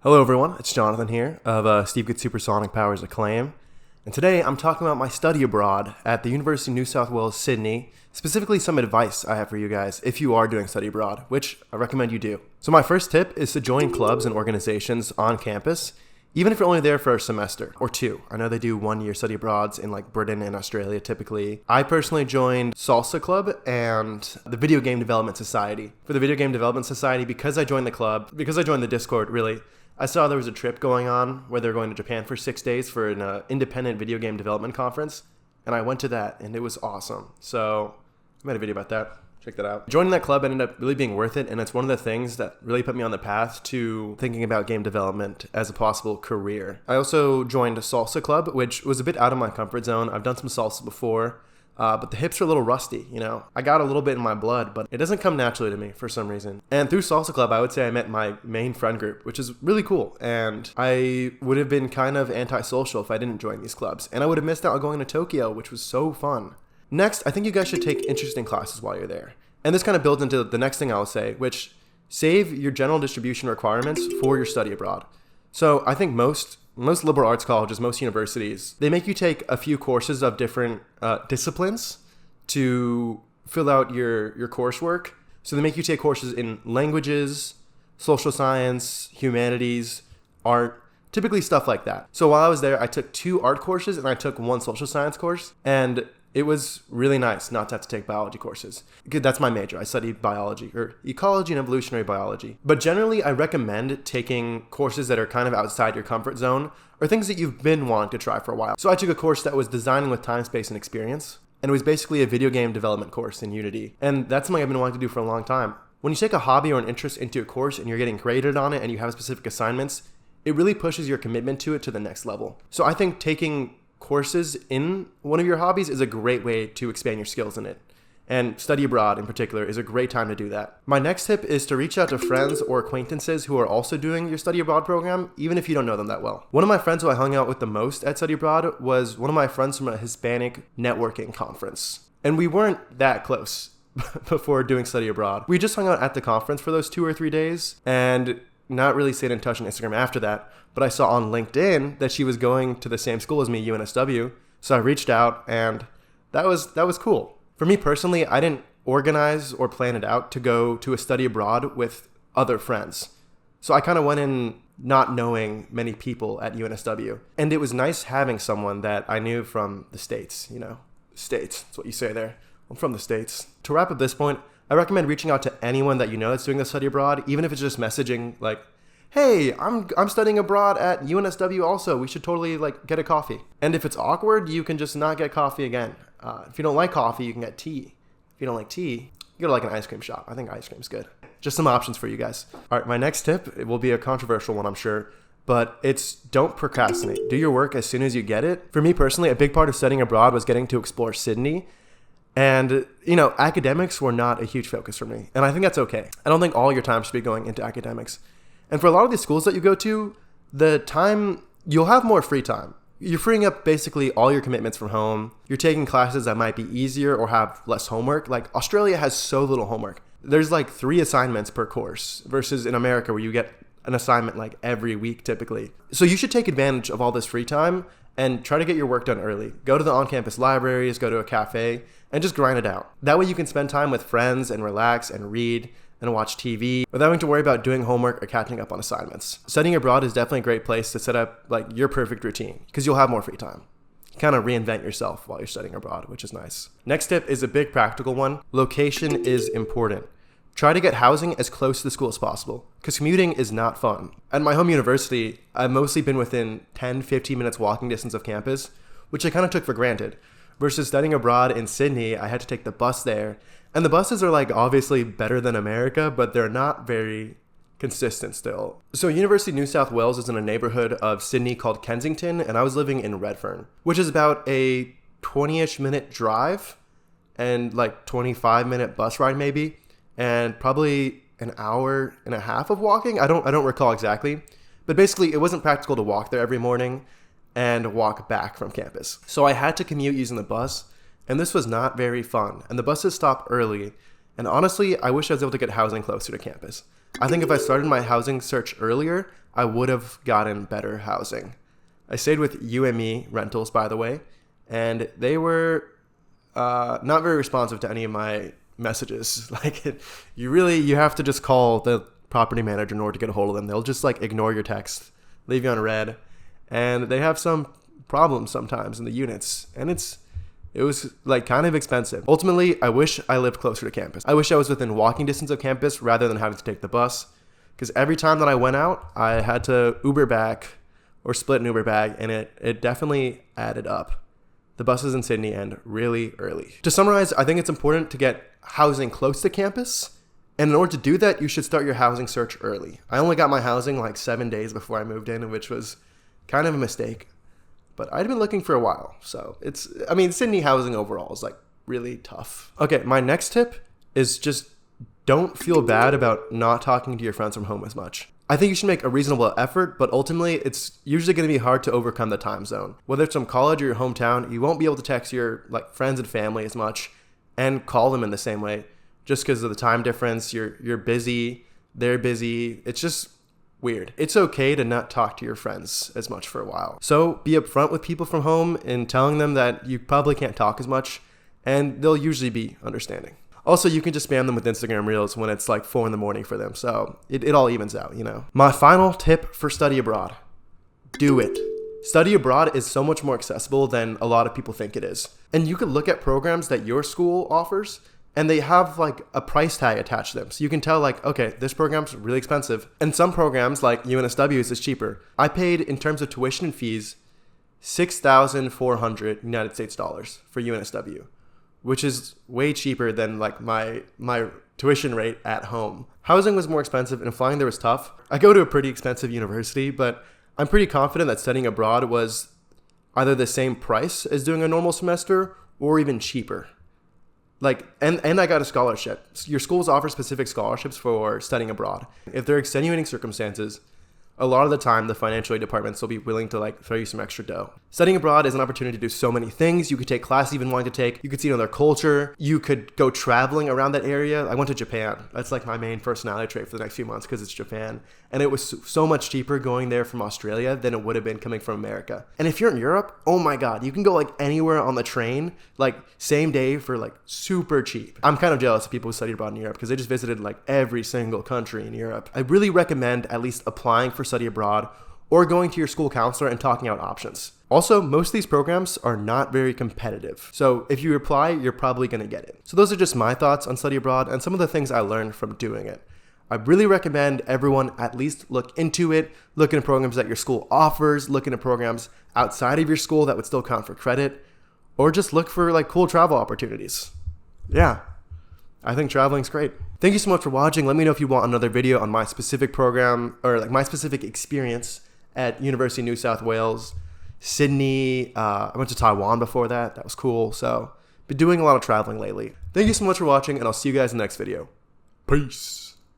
Hello everyone, it's Jonathan here of Steve Gets Supersonic Powers Acclaim, and today I'm talking about my study abroad at the University of New South Wales, Sydney, specifically some advice I have for you guys if you are doing study abroad, which I recommend you do. So my first tip is to join clubs and organizations on campus, even if you're only there for a semester or two. I know they do 1-year study abroads in like Britain and Australia typically. I personally joined Salsa Club and the Video Game Development Society. For the Video Game Development Society, because I joined the Discord really, I saw there was a trip going on where they're going to Japan for 6 days for an independent video game development conference, and I went to that, and it was awesome. So I made a video about that. Check that out. Joining that club ended up really being worth it, and it's one of the things that really put me on the path to thinking about game development as a possible career. I also joined a Salsa Club, which was a bit out of my comfort zone. I've done some salsa before, but the hips are a little rusty, you know. I got a little bit in my blood, but it doesn't come naturally to me for some reason. And through Salsa Club, I would say I met my main friend group, which is really cool. And I would have been kind of antisocial if I didn't join these clubs. And I would have missed out on going to Tokyo, which was so fun. Next, I think you guys should take interesting classes while you're there. And this kind of builds into the next thing I'll say, which save your general distribution requirements for your study abroad. So I think most liberal arts colleges, most universities, they make you take a few courses of different disciplines to fill out your coursework. So they make you take courses in languages, social science, humanities, art, typically stuff like that. So while I was there, I took 2 art courses and I took 1 social science course. And it was really nice not to have to take biology courses. That's my major. I study biology, or ecology and evolutionary biology. But generally, I recommend taking courses that are kind of outside your comfort zone, or things that you've been wanting to try for a while. So I took a course that was designing with time, space, and experience, and it was basically a video game development course in Unity. And that's something I've been wanting to do for a long time. When you take a hobby or an interest into a course and you're getting graded on it and you have specific assignments, it really pushes your commitment to it to the next level. So I think taking courses in one of your hobbies is a great way to expand your skills in it. And study abroad in particular is a great time to do that. My next tip is to reach out to friends or acquaintances who are also doing your study abroad program, even if you don't know them that well. One of my friends who I hung out with the most at study abroad was one of my friends from a Hispanic networking conference. And we weren't that close before doing study abroad. We just hung out at the conference for those 2 or 3 days and not really stayed in touch on Instagram after that. But I saw on LinkedIn that she was going to the same school as me, UNSW. So I reached out, and that was cool. For me personally, I didn't organize or plan it out to go to a study abroad with other friends. So I kind of went in not knowing many people at UNSW. And it was nice having someone that I knew from the States, you know. States, that's what you say there. I'm from the States. To wrap up this point, I recommend reaching out to anyone that you know that's doing a study abroad, even if it's just messaging like, hey, I'm studying abroad at UNSW also. We should totally get a coffee. And if it's awkward, you can just not get coffee again. If you don't like coffee, you can get tea. If you don't like tea, you go to an ice cream shop. I think ice cream's good. Just some options for you guys. All right, my next tip, it will be a controversial one, I'm sure, but it's don't procrastinate. Do your work as soon as you get it. For me personally, a big part of studying abroad was getting to explore Sydney. And, academics were not a huge focus for me. And I think that's okay. I don't think all your time should be going into academics. And for a lot of these schools that you go to, you'll have more free time. You're freeing up basically all your commitments from home. You're taking classes that might be easier or have less homework. Like Australia has so little homework. There's 3 assignments per course versus in America where you get an assignment every week typically. So you should take advantage of all this free time and try to get your work done early. Go to the on-campus libraries, go to a cafe, and just grind it out. That way you can spend time with friends and relax and read and watch TV without having to worry about doing homework or catching up on assignments. Studying abroad is definitely a great place to set up your perfect routine because you'll have more free time. You kind of reinvent yourself while you're studying abroad, which is nice. Next tip is a big practical one. Location is important. Try to get housing as close to the school as possible because commuting is not fun. At my home university, I've mostly been within 10-15 minutes walking distance of campus, which I kind of took for granted. Versus studying abroad in Sydney, I had to take the bus there. And the buses are obviously better than America, but they're not very consistent still. So University of New South Wales is in a neighborhood of Sydney called Kensington, and I was living in Redfern, which is about a 20-ish minute drive and 25-minute bus ride maybe, and probably an hour and a half of walking. I don't recall exactly, but basically it wasn't practical to walk there every morning and walk back from campus. So I had to commute using the bus, and this was not very fun. And the buses stop early, and honestly, I wish I was able to get housing closer to campus. I think if I started my housing search earlier, I would have gotten better housing. I stayed with UME Rentals, by the way, and they were not very responsive to any of my messages. Like, you have to just call the property manager in order to get a hold of them. They'll just like ignore your text, leave you on red, and they have some problems sometimes in the units, and it was like kind of expensive. Ultimately, I wish I lived closer to campus. I wish I was within walking distance of campus rather than having to take the bus, because every time that I went out, I had to Uber back or split an Uber bag, and it definitely added up. The buses in Sydney end really early. To summarize, I think it's important to get housing close to campus. And in order to do that, you should start your housing search early. I only got my housing like 7 days before I moved in, which was kind of a mistake. But I'd been looking for a while. So Sydney housing overall is like really tough. Okay, my next tip is just don't feel bad about not talking to your friends from home as much. I think you should make a reasonable effort, but ultimately it's usually going to be hard to overcome the time zone. Whether it's from college or your hometown, you won't be able to text your like friends and family as much and call them in the same way just because of the time difference. You're busy, they're busy. It's just weird. It's okay to not talk to your friends as much for a while. So be upfront with people from home and telling them that you probably can't talk as much, and they'll usually be understanding. Also, you can just spam them with Instagram Reels when it's like 4 a.m. for them. So it all evens out, you know. My final tip for study abroad: do it. Study abroad is so much more accessible than a lot of people think it is. And you could look at programs that your school offers, and they have like a price tag attached to them. So you can tell like, okay, this program's really expensive. And some programs like UNSW is cheaper. I paid, in terms of tuition and fees, $6,400 United States dollars for UNSW, which is way cheaper than like my tuition rate at home. Housing was more expensive and flying there was tough. I go to a pretty expensive university, but I'm pretty confident that studying abroad was either the same price as doing a normal semester or even cheaper. Like, and I got a scholarship. Your schools offer specific scholarships for studying abroad. If there are extenuating circumstances, a lot of the time the financial aid departments will be willing to like throw you some extra dough. Studying abroad is an opportunity to do so many things. You could take classes you've been wanting to take. You could see another culture. You could go traveling around that area. I went to Japan. That's like my main personality trait for the next few months because it's Japan. And it was so much cheaper going there from Australia than it would have been coming from America. And if you're in Europe, oh my God, you can go like anywhere on the train, like same day for like super cheap. I'm kind of jealous of people who studied abroad in Europe because they just visited like every single country in Europe. I really recommend at least applying for study abroad or going to your school counselor and talking out options. Also, most of these programs are not very competitive. So if you apply, you're probably going to get it. So those are just my thoughts on study abroad and some of the things I learned from doing it. I really recommend everyone at least look into it, look into programs that your school offers, look into programs outside of your school that would still count for credit, or just look for like cool travel opportunities. Yeah, I think traveling's great. Thank you so much for watching. Let me know if you want another video on my specific program or like my specific experience at University of New South Wales, Sydney. I went to Taiwan before that. That was cool. So been doing a lot of traveling lately. Thank you so much for watching, and I'll see you guys in the next video. Peace.